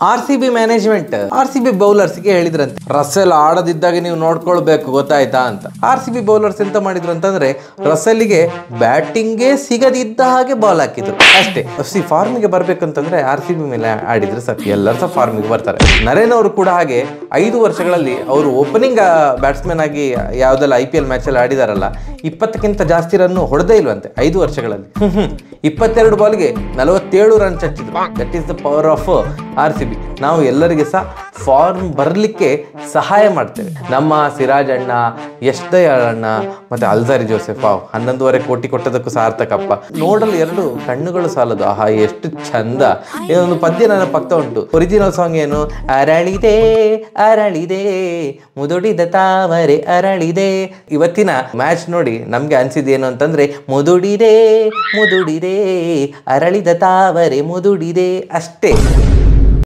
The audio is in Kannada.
RCB ಮ್ಯಾನೇಜ್ಮೆಂಟ್ RCB ಬೌಲರ್ಸ್ಗೆ ಹೇಳಿದ್ರಂತೆ ರಸೆಲ್ ಆಡದಿದ್ದಾಗ ನೀವು ನೋಡ್ಕೊಳ್ಬೇಕು ಗೊತ್ತಾಯ್ತಾ ಅಂತ. RCB ಬೌಲರ್ಸ್ ಎಂತ ಮಾಡಿದ್ರು ಅಂತಂದ್ರೆ ರಸೆಲ್ಗೆ ಬ್ಯಾಟಿಂಗೇ ಸಿಗದಿದ್ದ ಹಾಗೆ ಬಾಲ್ ಹಾಕಿದ್ರು ಅಷ್ಟೇ. ಫಾರ್ಮಿಗೆ ಬರ್ಬೇಕಂತಂದ್ರೆ RCB ಮೇಲೆ ಆಡಿದ್ರೆ ಸಾಕು, ಎಲ್ಲರೂ ಸಹ ಫಾರ್ಮಿಗೆ ಬರ್ತಾರೆ. ನರೇನ್ ಅವರು ಕೂಡ ಹಾಗೆ 5 ವರ್ಷಗಳಲ್ಲಿ ಅವರು ಓಪನಿಂಗ್ ಬ್ಯಾಟ್ಸ್ಮನ್ ಆಗಿ ಯಾವ್ದೆಲ್ಲ IPL ಮ್ಯಾಚ್ ಅಲ್ಲಿ ಆಡಿದಾರಲ್ಲ 20ಕ್ಕಿಂತ ಜಾಸ್ತಿ ರನ್ ಹೊಡೆದೇ ಇಲ್ವಂತೆ 5 ವರ್ಷಗಳಲ್ಲಿ. 22 ಬಾಲ್ಗೆ 47 ರನ್ ಚಚ್ಚಿದ್ರು. That is the power of RCB. ನಾವು ಎಲ್ಲರಿಗೆ ಸಹ ಫಾರ್ಮ್ ಬರಲಿಕ್ಕೆ ಸಹಾಯ ಮಾಡ್ತೇವೆ. ನಮ್ಮ ಸಿರಾಜ್ ಅಣ್ಣ, ಯಶ್ ದಯಾಳ್ ಅಣ್ಣ ಮತ್ತೆ ಅಲ್ಜಾರಿ ಜೋಸೆಫ್ 11.5 ಕೋಟಿ ಕೊಟ್ಟದಕ್ಕೂ ಸಾರ್ಥಕಪ್ಪ. ನೋಡಲು 2 ಕಣ್ಣುಗಳು ಸಾಲದು. ಆಹಾ ಎಷ್ಟು ಚಂದ. ಇದೊಂದು ಪದ್ಯ ನನ್ನ ಪಕ್ಕ ಉಂಟು. ಒರಿಜಿನಲ್ ಸಾಂಗ್ ಏನು? ಅರಳಿದೆ ಅರಳಿದೆ ಮುದುಡಿದ ತಾವರೆ ಅರಳಿದೆ. ಇವತ್ತಿನ ಮ್ಯಾಚ್ ನೋಡಿ ನಮ್ಗೆ ಅನ್ಸಿದ್ದೇನು ಅಂತಂದ್ರೆ ಮುದುಡಿದೆ ಮುದುಡಿದೆ ಅರಳಿದ ತಾವರೆ ಮುದುಡಿದೆ ಅಷ್ಟೇ.